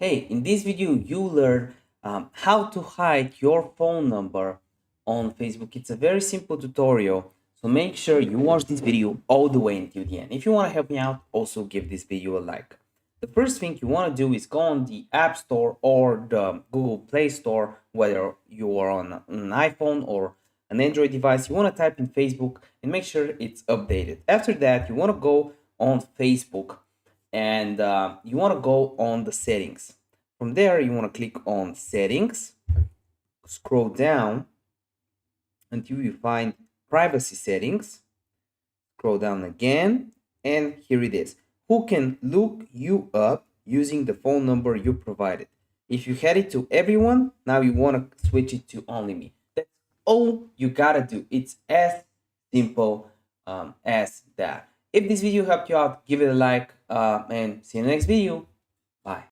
Hey, in this video, you learn how to hide your phone number on Facebook. It's a very simple tutorial, so make sure you watch this video all the way until the end. If you want to help me out, also give this video a like. The first thing you want to do is go on the App Store or the Google Play Store, whether you are on an iPhone or an Android device. You want to type in Facebook and make sure it's updated. After that, you want to go on Facebook and you want to go on the settings. From there, you want to click on settings, scroll down until you find privacy settings, scroll down again, and here it is. Who can look you up using the phone number you provided? If you had it to everyone, now you want to switch it to only me. That's all you gotta do. It's as simple as that. If this video helped you out, give it a like and see you in the next video. Bye.